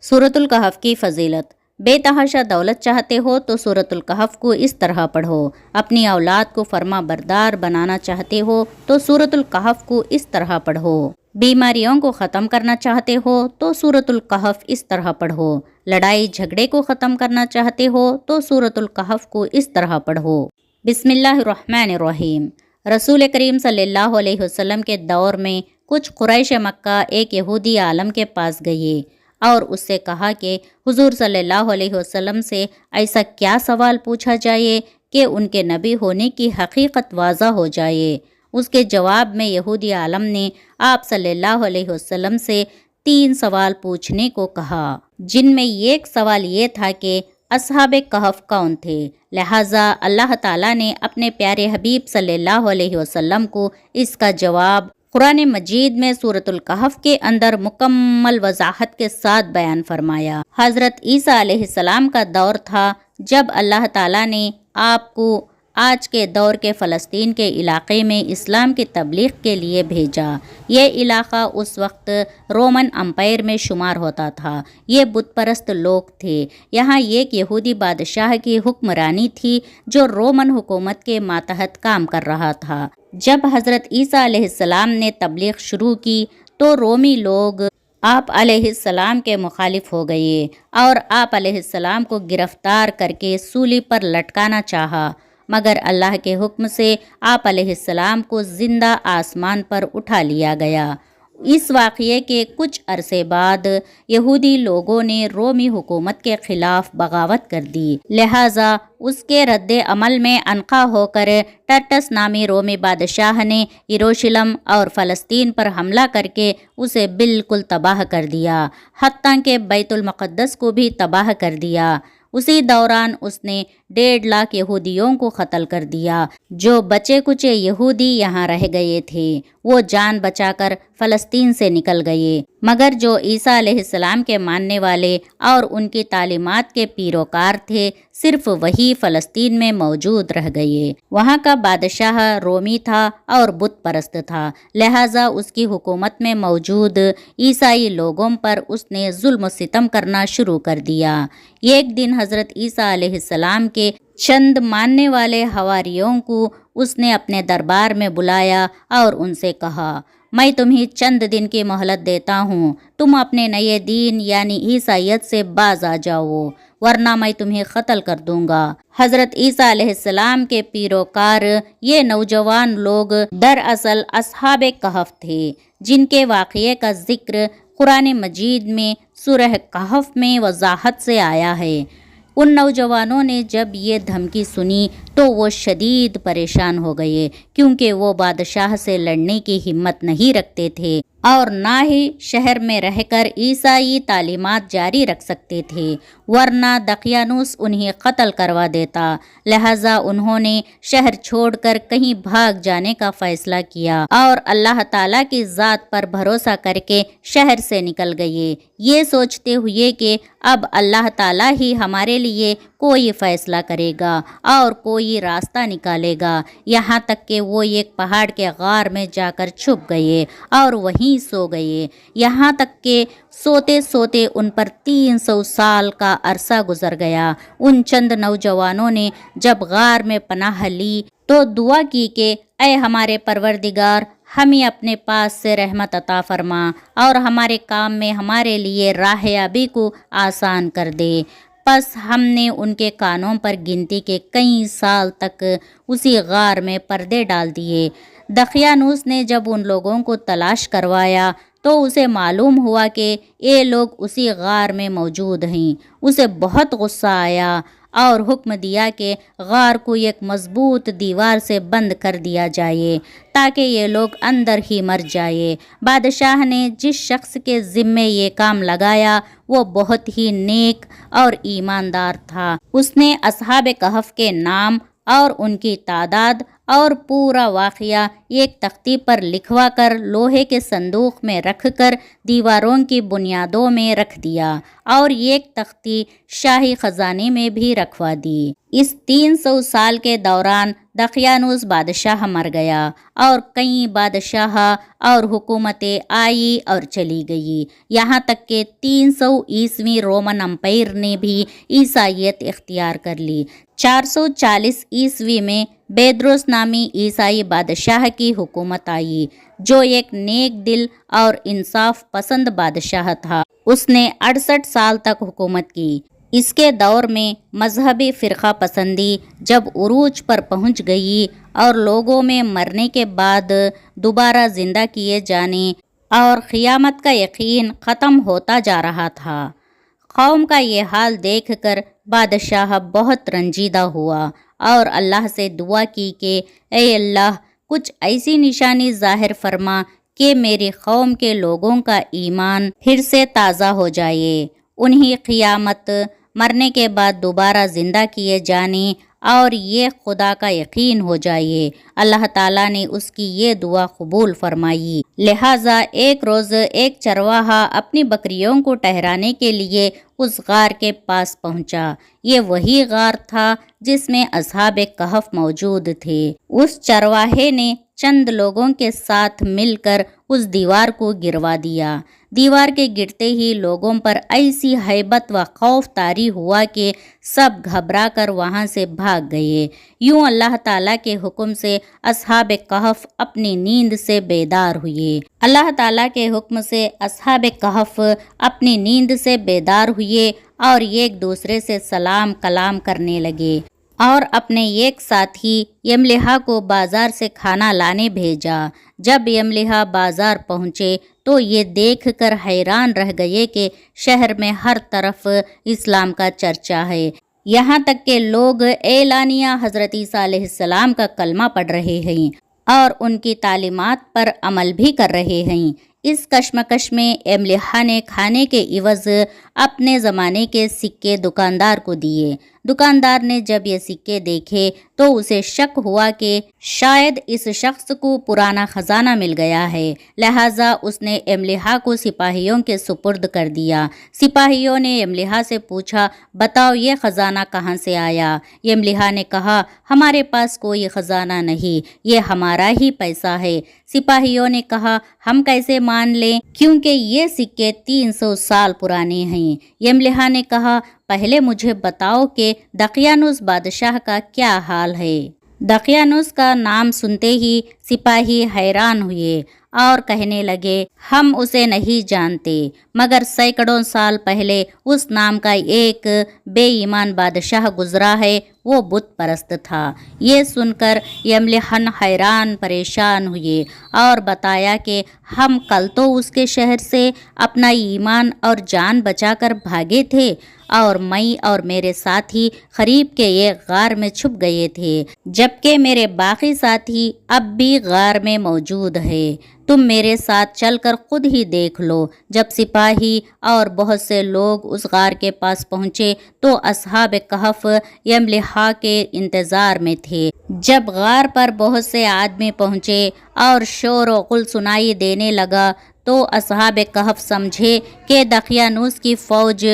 سورۃ الکہف کی فضیلت۔ بے تحاشا دولت چاہتے ہو تو سورۃ الکہف کو اس طرح پڑھو۔ اپنی اولاد کو فرما بردار بنانا چاہتے ہو تو سورۃ الکہف کو اس طرح پڑھو۔ بیماریوں کو ختم کرنا چاہتے ہو تو سورۃ الکہف اس طرح پڑھو۔ لڑائی جھگڑے کو ختم کرنا چاہتے ہو تو سورۃ الکہف کو اس طرح پڑھو۔ بسم اللہ الرحمن الرحیم۔ رسول کریم صلی اللہ علیہ وسلم کے دور میں کچھ قریش مکہ ایک یہودی عالم کے پاس گئے اور اس سے کہا کہ حضور صلی اللہ علیہ وسلم سے ایسا کیا سوال پوچھا جائے کہ ان کے نبی ہونے کی حقیقت واضح ہو جائے۔ اس کے جواب میں یہودی عالم نے آپ صلی اللہ علیہ وسلم سے 3 سوال پوچھنے کو کہا، جن میں ایک سوال یہ تھا کہ اصحاب کہف کون تھے۔ لہٰذا اللہ تعالیٰ نے اپنے پیارے حبیب صلی اللہ علیہ وسلم کو اس کا جواب قرآن مجید میں سورۃ الکہف کے اندر مکمل وضاحت کے ساتھ بیان فرمایا۔ حضرت عیسیٰ علیہ السلام کا دور تھا جب اللہ تعالیٰ نے آپ کو آج کے دور کے فلسطین کے علاقے میں اسلام کی تبلیغ کے لیے بھیجا۔ یہ علاقہ اس وقت رومن امپائر میں شمار ہوتا تھا۔ یہ بت پرست لوگ تھے۔ یہاں ایک یہودی بادشاہ کی حکمرانی تھی جو رومن حکومت کے ماتحت کام کر رہا تھا۔ جب حضرت عیسیٰ علیہ السلام نے تبلیغ شروع کی تو رومی لوگ آپ علیہ السلام کے مخالف ہو گئے اور آپ علیہ السلام کو گرفتار کر کے سولی پر لٹکانا چاہا، مگر اللہ کے حکم سے آپ علیہ السلام کو زندہ آسمان پر اٹھا لیا گیا۔ اس واقعے کے کچھ عرصے بعد یہودی لوگوں نے رومی حکومت کے خلاف بغاوت کر دی، لہٰذا اس کے رد عمل میں عنقا ہو کر ٹرٹس نامی رومی بادشاہ نے یروشلم اور فلسطین پر حملہ کر کے اسے بالکل تباہ کر دیا، حتیٰ کہ بیت المقدس کو بھی تباہ کر دیا۔ اسی دوران اس نے 1.5 لاکھ یہودیوں کو قتل کر دیا۔ جو بچے کچے یہودی یہاں رہ گئے تھے وہ جان بچا کر فلسطین سے نکل گئے، مگر جو عیسیٰ علیہ السلام کے ماننے والے اور ان کی تعلیمات کے پیروکار تھے صرف وہی فلسطین میں موجود رہ گئے۔ وہاں کا بادشاہ رومی تھا اور بت پرست تھا، لہٰذا اس کی حکومت میں موجود عیسائی لوگوں پر اس نے ظلم و ستم کرنا شروع کر دیا۔ ایک دن حضرت عیسیٰ علیہ السلام کے چند ماننے والے حواریوں کو اس نے اپنے دربار میں بلایا اور ان سے کہا، میں تمہیں چند دن کی مہلت دیتا ہوں، تم اپنے نئے دین یعنی عیسائیت سے باز آ جاؤ، ورنہ میں تمہیں قتل کر دوں گا۔ حضرت عیسیٰ علیہ السلام کے پیروکار یہ نوجوان لوگ دراصل اصحاب کہف تھے، جن کے واقعے کا ذکر قرآن مجید میں سورہ کہف میں وضاحت سے آیا ہے۔ ان نوجوانوں نے جب یہ دھمکی سنی تو وہ شدید پریشان ہو گئے، کیونکہ وہ بادشاہ سے لڑنے کی ہمت نہیں رکھتے تھے اور نہ ہی شہر میں رہ کر عیسائی تعلیمات جاری رکھ سکتے تھے، ورنہ دقیانوس انہیں قتل کروا دیتا۔ لہٰذا انہوں نے شہر چھوڑ کر کہیں بھاگ جانے کا فیصلہ کیا اور اللہ تعالیٰ کی ذات پر بھروسہ کر کے شہر سے نکل گئے، یہ سوچتے ہوئے کہ اب اللہ تعالیٰ ہی ہمارے لیے کوئی فیصلہ کرے گا اور کوئی راستہ نکالے گا، یہاں تک کہ وہ ایک پہاڑ کے غار میں جا کر چھپ گئے اور وہیں سو گئے، یہاں تک کہ سوتے سوتے ان پر 300 سال کا عرصہ گزر گیا۔ ان چند نوجوانوں نے جب غار میں پناہ لی تو دعا کی کہ اے ہمارے پروردگار، ہمیں اپنے پاس سے رحمت عطا فرما اور ہمارے کام میں ہمارے لیے راہ یابی کو آسان کر دے۔ پس ہم نے ان کے کانوں پر گنتی کے کئی سال تک اسی غار میں پردے ڈال دیے۔ دقیانوس نے جب ان لوگوں کو تلاش کروایا تو اسے معلوم ہوا کہ یہ لوگ اسی غار میں موجود ہیں۔ اسے بہت غصہ آیا اور حکم دیا کہ غار کو ایک مضبوط دیوار سے بند کر دیا جائے تاکہ یہ لوگ اندر ہی مر جائے۔ بادشاہ نے جس شخص کے ذمے یہ کام لگایا وہ بہت ہی نیک اور ایماندار تھا۔ اس نے اصحاب کہف کے نام اور ان کی تعداد اور پورا واقعہ ایک تختی پر لکھوا کر لوہے کے صندوق میں رکھ کر دیواروں کی بنیادوں میں رکھ دیا اور ایک تختی شاہی خزانے میں بھی رکھوا دی۔ اس 300 سال کے دوران دقیانوس بادشاہ مر گیا اور کئی بادشاہ اور حکومتیں آئی اور چلی گئی، یہاں تک کہ 300 عیسوی رومن امپائر نے بھی عیسائیت اختیار کر لی۔ 440 عیسوی میں بیدروس نامی عیسائی بادشاہ کی حکومت آئی، جو ایک نیک دل اور انصاف پسند بادشاہ تھا۔ اس نے 68 سال تک حکومت کی۔ اس کے دور میں مذہبی فرقہ پسندی جب عروج پر پہنچ گئی اور لوگوں میں مرنے کے بعد دوبارہ زندہ کیے جانے اور قیامت کا یقین ختم ہوتا جا رہا تھا، قوم کا یہ حال دیکھ کر بادشاہ بہت رنجیدہ ہوا اور اللہ سے دعا کی کہ اے اللہ، کچھ ایسی نشانی ظاہر فرما کہ میری قوم کے لوگوں کا ایمان پھر سے تازہ ہو جائے، انہیں قیامت، مرنے کے بعد دوبارہ زندہ کیے جانے اور یہ خدا کا یقین ہو جائے۔ اللہ تعالیٰ نے اس کی یہ دعا قبول فرمائی۔ لہٰذا ایک روز ایک چرواہا اپنی بکریوں کو ٹہرانے کے لیے اس غار کے پاس پہنچا۔ یہ وہی غار تھا جس میں اصحاب کہف موجود تھے۔ اس چرواہے نے چند لوگوں کے ساتھ مل کر اس دیوار کو گروا دیا۔ دیوار کے گرتے ہی لوگوں پر ایسی ہیبت و خوف طاری ہوا کہ سب گھبرا کر وہاں سے بھاگ گئے۔ یوں اللہ تعالیٰ کے حکم سے اصحاب کہف اپنی نیند سے بیدار ہوئے۔ اللہ تعالیٰ کے حکم سے اصحاب کہف اپنی نیند سے بیدار ہوئے اور ایک دوسرے سے سلام کلام کرنے لگے اور اپنے ایک ساتھی یملیحا کو بازار سے کھانا لانے بھیجا۔ جب یملیحا بازار پہنچے تو یہ دیکھ کر حیران رہ گئے کہ شہر میں ہر طرف اسلام کا چرچا ہے، یہاں تک کہ لوگ اعلانیہ حضرت عیسیٰ علیہ السلام کا کلمہ پڑھ رہے ہیں اور ان کی تعلیمات پر عمل بھی کر رہے ہیں۔ اس کشمکش میں یملیحا نے کھانے کے عوض اپنے زمانے کے سکے دکاندار کو دیے۔ دکاندار نے جب یہ سکے دیکھے تو اسے شک ہوا کہ شاید اس شخص کو پرانا خزانہ مل گیا ہے، لہٰذا اس نے یملیحا کو سپاہیوں کے سپرد کر دیا۔ سپاہیوں نے یملیحا سے پوچھا، بتاؤ یہ خزانہ کہاں سے آیا؟ یملیحا نے کہا، ہمارے پاس کوئی خزانہ نہیں، یہ ہمارا ہی پیسہ ہے۔ سپاہیوں نے کہا، ہم کیسے مان لیں کیونکہ یہ سکے 300 سال پرانے ہیں۔ یملیحا نے کہا، پہلے مجھے بتاؤ کہ دقیانوس بادشاہ کا کیا حال ہے۔ دقیانوس کا نام سنتے ہی سپاہی حیران ہوئے اور کہنے لگے، ہم اسے نہیں جانتے، مگر سینکڑوں سال پہلے اس نام کا ایک بے ایمان بادشاہ گزرا ہے، وہ بت پرست تھا۔ یہ سن کر یملیحا حیران پریشان ہوئے اور بتایا کہ ہم کل تو اس کے شہر سے اپنا ایمان اور جان بچا کر بھاگے تھے اور میں اور میرے ساتھی قریب کے ایک غار میں چھپ گئے تھے، جبکہ میرے باقی ساتھی اب بھی غار میں موجود ہے۔ تم میرے ساتھ چل کر خود ہی دیکھ لو۔ جب سپاہی اور بہت سے لوگ اس غار کے پاس پہنچے تو اصحاب کہف یملیحا کے انتظار میں تھے۔ جب غار پر بہت سے آدمی پہنچے اور شور و غل سنائی دینے لگا تو اصحاب کہف سمجھے کہ دقیانوس کی فوج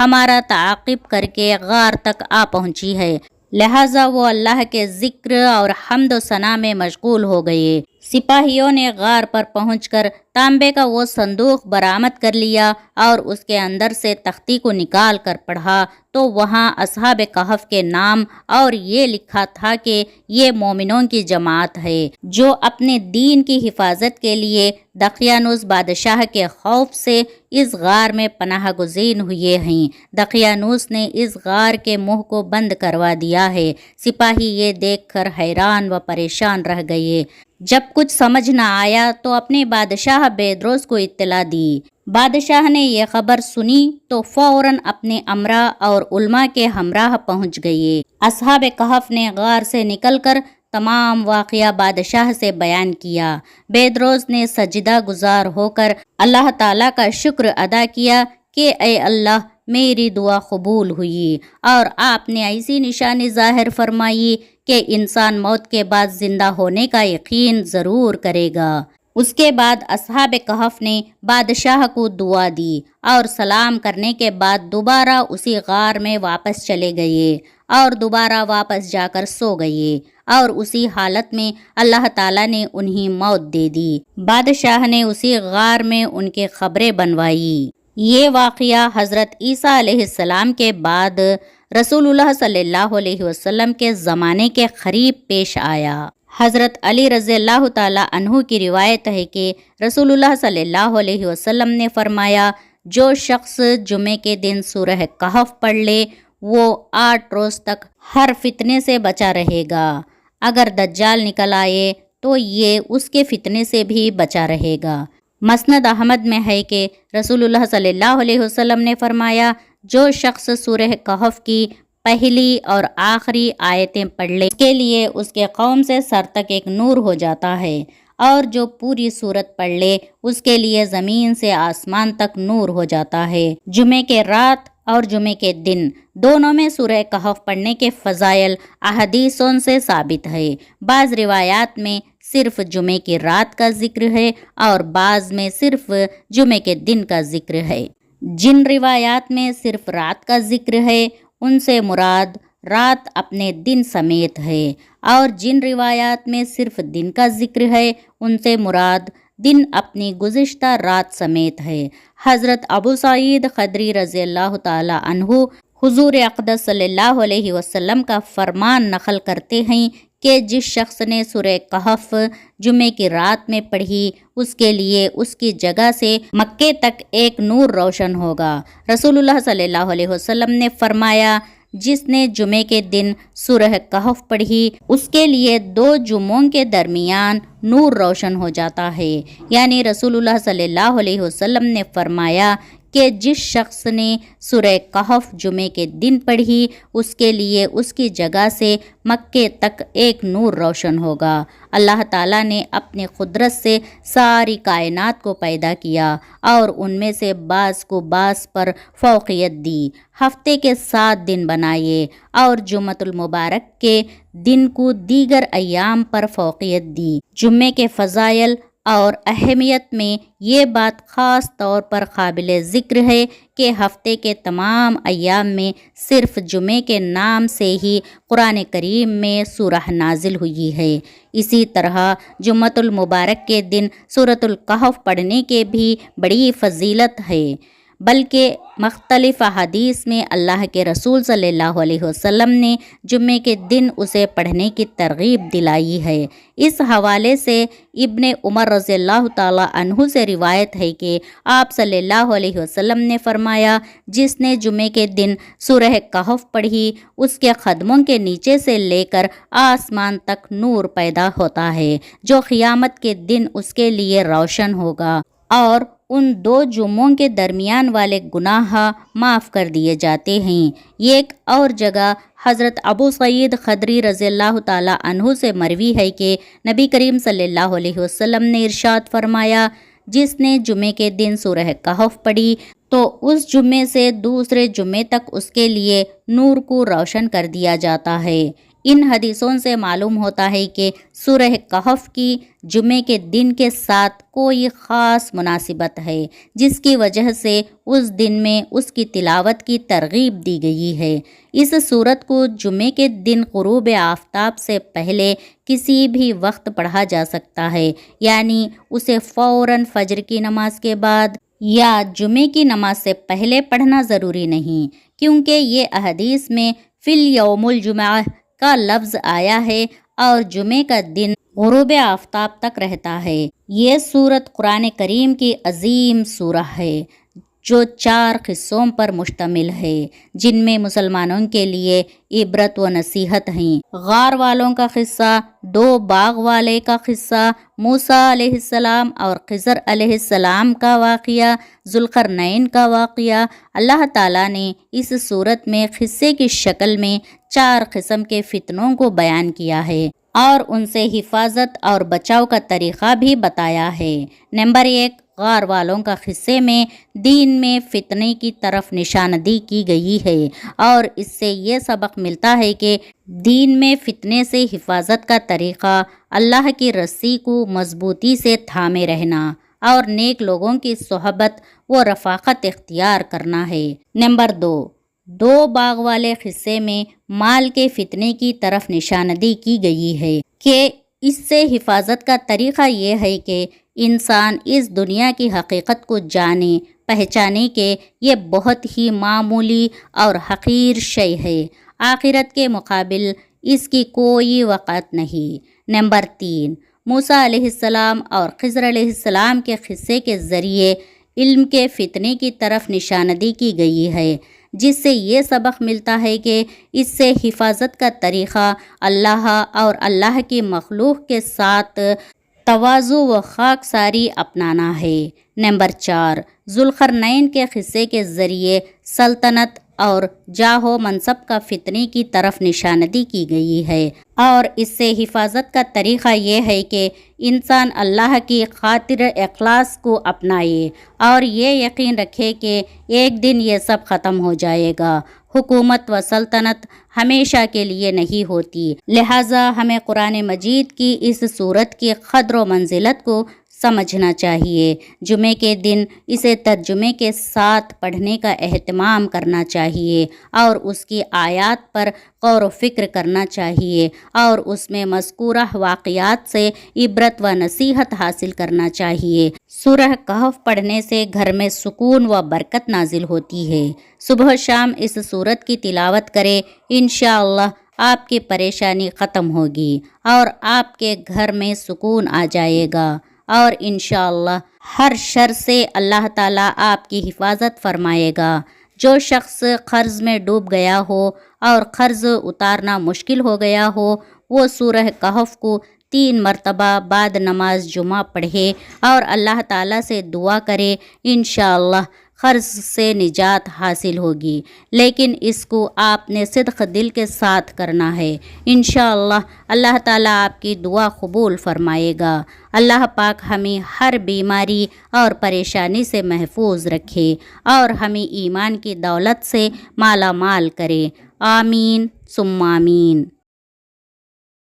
ہمارا تعاقب کر کے غار تک آ پہنچی ہے، لہٰذا وہ اللہ کے ذکر اور حمد و ثنا میں مشغول ہو گئے۔ سپاہیوں نے غار پر پہنچ کر تانبے کا وہ صندوق برآمد کر لیا اور اس کے اندر سے تختی کو نکال کر پڑھا تو وہاں اصحاب کہف کے نام اور یہ لکھا تھا کہ یہ مومنوں کی جماعت ہے جو اپنے دین کی حفاظت کے لیے دقیانوس بادشاہ کے خوف سے اس غار میں پناہ گزین ہوئے ہیں۔ دقیانوس نے اس غار کے منہ کو بند کروا دیا ہے۔ سپاہی یہ دیکھ کر حیران و پریشان رہ گئے۔ جب کچھ سمجھ نہ آیا تو اپنے بادشاہ بیدروس کو اطلاع دی۔ بادشاہ نے یہ خبر سنی تو فوراً اپنے امراء اور علماء کے ہمراہ پہنچ گئے۔ اصحاب کہف نے غار سے نکل کر تمام واقعہ بادشاہ سے بیان کیا۔ بیدروس نے سجدہ گزار ہو کر اللہ تعالیٰ کا شکر ادا کیا کہ اے اللہ، میری دعا قبول ہوئی اور آپ نے ایسی نشانی ظاہر فرمائی کہ انسان موت کے بعد زندہ ہونے کا یقین ضرور کرے گا۔ اس کے بعد اصحاب کہف نے بادشاہ کو دعا دی اور سلام کرنے کے بعد دوبارہ اسی غار میں واپس چلے گئے اور دوبارہ واپس جا کر سو گئے، اور اسی حالت میں اللہ تعالیٰ نے انہیں موت دے دی۔ بادشاہ نے اسی غار میں ان کے قبریں بنوائی۔ یہ واقعہ حضرت عیسیٰ علیہ السلام کے بعد رسول اللہ صلی اللہ علیہ وسلم کے زمانے کے قریب پیش آیا۔ حضرت علی رضی اللہ تعالیٰ عنہ کی روایت ہے کہ رسول اللہ صلی اللہ علیہ وسلم نے فرمایا، جو شخص جمعے کے دن سورہ کہف پڑھ لے وہ 8 روز تک ہر فتنے سے بچا رہے گا۔ اگر دجال نکل آئے تو یہ اس کے فتنے سے بھی بچا رہے گا۔ مسند احمد میں ہے کہ رسول اللہ صلی اللہ علیہ وسلم نے فرمایا، جو شخص سورہ کہف کی پہلی اور آخری آیتیں پڑھ لے اس کے لیے اس کے قوم سے سر تک ایک نور ہو جاتا ہے، اور جو پوری سورت پڑھ لے اس کے لیے زمین سے آسمان تک نور ہو جاتا ہے۔ جمعے کے رات اور جمعے کے دن دونوں میں سورہ کہف پڑھنے کے فضائل احادیثوں سے ثابت ہے۔ بعض روایات میں صرف جمعے کی رات کا ذکر ہے اور بعض میں صرف جمعے کے دن کا ذکر ہے۔ جن روایات میں صرف رات کا ذکر ہے ان سے مراد رات اپنے دن سمیت ہے، اور جن روایات میں صرف دن کا ذکر ہے ان سے مراد دن اپنی گزشتہ رات سمیت ہے۔ حضرت ابو سعید خدری رضی اللہ تعالی عنہ حضور اقدس صلی اللہ علیہ وسلم کا فرمان نقل کرتے ہیں کہ جس شخص نے سورہ کہف جمعے کی رات میں پڑھی اس کے لیے اس کی جگہ سے مکے تک ایک نور روشن ہوگا۔ رسول اللہ صلی اللہ علیہ وسلم نے فرمایا، جس نے جمعے کے دن سورہ کہف پڑھی اس کے لیے 2 جمعوں کے درمیان نور روشن ہو جاتا ہے۔ یعنی رسول اللہ صلی اللہ علیہ وسلم نے فرمایا کہ جس شخص نے سورہ کہف جمعے کے دن پڑھی اس کے لیے اس کی جگہ سے مکے تک ایک نور روشن ہوگا۔ اللہ تعالیٰ نے اپنی قدرت سے ساری کائنات کو پیدا کیا اور ان میں سے بعض کو بعض پر فوقیت دی، ہفتے کے 7 دن بنائے اور جمعۃ المبارک کے دن کو دیگر ایام پر فوقیت دی۔ جمعے کے فضائل اور اہمیت میں یہ بات خاص طور پر قابل ذکر ہے کہ ہفتے کے تمام ایام میں صرف جمعے کے نام سے ہی قرآن کریم میں سورہ نازل ہوئی ہے۔ اسی طرح جمعۃ المبارک کے دن سورۃ الکہف پڑھنے کے بھی بڑی فضیلت ہے، بلکہ مختلف احادیث میں اللہ کے رسول صلی اللہ علیہ وسلم نے جمعے کے دن اسے پڑھنے کی ترغیب دلائی ہے۔ اس حوالے سے ابن عمر رضی اللہ تعالی عنہ سے روایت ہے کہ آپ صلی اللہ علیہ وسلم نے فرمایا، جس نے جمعے کے دن سورہ کہف پڑھی اس کے قدموں کے نیچے سے لے کر آسمان تک نور پیدا ہوتا ہے جو قیامت کے دن اس کے لیے روشن ہوگا، اور ان 2 جمعوں کے درمیان والے گناہ معاف کر دیے جاتے ہیں۔ یہ ایک اور جگہ حضرت ابو سعید خدری رضی اللہ تعالی عنہ سے مروی ہے کہ نبی کریم صلی اللہ علیہ وسلم نے ارشاد فرمایا، جس نے جمعے کے دن سورہ کہف پڑھی تو اس جمعے سے دوسرے جمعے تک اس کے لیے نور کو روشن کر دیا جاتا ہے۔ ان حدیثوں سے معلوم ہوتا ہے کہ سورہ کہف کی جمعے کے دن کے ساتھ کوئی خاص مناسبت ہے، جس کی وجہ سے اس دن میں اس کی تلاوت کی ترغیب دی گئی ہے۔ اس سورت کو جمعے کے دن غروب آفتاب سے پہلے کسی بھی وقت پڑھا جا سکتا ہے، یعنی اسے فوراً فجر کی نماز کے بعد یا جمعے کی نماز سے پہلے پڑھنا ضروری نہیں، کیونکہ یہ احادیث میں فی الیوم الجمعہ کا لفظ آیا ہے اور جمعے کا دن غروب آفتاب تک رہتا ہے۔ یہ سورت قرآن کریم کی عظیم سورہ ہے جو 4 قصوں پر مشتمل ہے، جن میں مسلمانوں کے لیے عبرت و نصیحت ہیں۔ غار والوں کا قصہ، 2 باغ والے کا قصہ، موسیٰ علیہ السلام اور خضر علیہ السلام کا واقعہ، ذوالقرنین کا واقعہ۔ اللہ تعالیٰ نے اس صورت میں قصے کی شکل میں 4 قسم کے فتنوں کو بیان کیا ہے اور ان سے حفاظت اور بچاؤ کا طریقہ بھی بتایا ہے۔ نمبر 1، غار والوں کا خصے میں دین میں فتنے کی طرف نشاندہی کی گئی ہے، اور اس سے یہ سبق ملتا ہے کہ دین میں فتنے سے حفاظت کا طریقہ اللہ کی رسی کو مضبوطی سے تھامے رہنا اور نیک لوگوں کی صحبت و رفاقت اختیار کرنا ہے۔ نمبر 2 باغ والے خصے میں مال کے فتنے کی طرف نشاندہی کی گئی ہے کہ اس سے حفاظت کا طریقہ یہ ہے کہ انسان اس دنیا کی حقیقت کو جانے پہچانے کہ یہ بہت ہی معمولی اور حقیر شے ہے، آخرت کے مقابل اس کی کوئی وقت نہیں۔ نمبر 3 موسیٰ علیہ السلام اور خضر علیہ السلام کے قصے کے ذریعے علم کے فتنے کی طرف نشاندہی کی گئی ہے، جس سے یہ سبق ملتا ہے کہ اس سے حفاظت کا طریقہ اللہ اور اللہ کی مخلوق کے ساتھ تواضع و خاکساری اپنانا ہے۔ نمبر 4 ذوالقرنین کے قصے کے ذریعے سلطنت اور جاہ و منصب کا فتنے کی طرف نشاندہی کی گئی ہے، اور اس سے حفاظت کا طریقہ یہ ہے کہ انسان اللہ کی خاطر اخلاص کو اپنائے اور یہ یقین رکھے کہ ایک دن یہ سب ختم ہو جائے گا۔ حکومت و سلطنت ہمیشہ کے لیے نہیں ہوتی، لہٰذا ہمیں قرآن مجید کی اس صورت کی قدر و منزلت کو سمجھنا چاہیے۔ جمعے کے دن اسے ترجمے کے ساتھ پڑھنے کا اہتمام کرنا چاہیے اور اس کی آیات پر غور و فکر کرنا چاہیے اور اس میں مذکورہ واقعات سے عبرت و نصیحت حاصل کرنا چاہیے۔ سورہ کہف پڑھنے سے گھر میں سکون و برکت نازل ہوتی ہے۔ صبح و شام اس سورت کی تلاوت کرے، انشاءاللہ آپ کی پریشانی ختم ہوگی اور آپ کے گھر میں سکون آ جائے گا، اور انشاءاللہ ہر شر سے اللہ تعالیٰ آپ کی حفاظت فرمائے گا۔ جو شخص قرض میں ڈوب گیا ہو اور قرض اتارنا مشکل ہو گیا ہو، وہ سورہ کہف کو 3 مرتبہ بعد نماز جمعہ پڑھے اور اللہ تعالیٰ سے دعا کرے، انشاءاللہ قرض سے نجات حاصل ہوگی، لیکن اس کو آپ نے صدق دل کے ساتھ کرنا ہے۔ انشاءاللہ اللہ تعالیٰ آپ کی دعا قبول فرمائے گا۔ اللہ پاک ہمیں ہر بیماری اور پریشانی سے محفوظ رکھے اور ہمیں ایمان کی دولت سے مالا مال کرے، آمین ثم آمین۔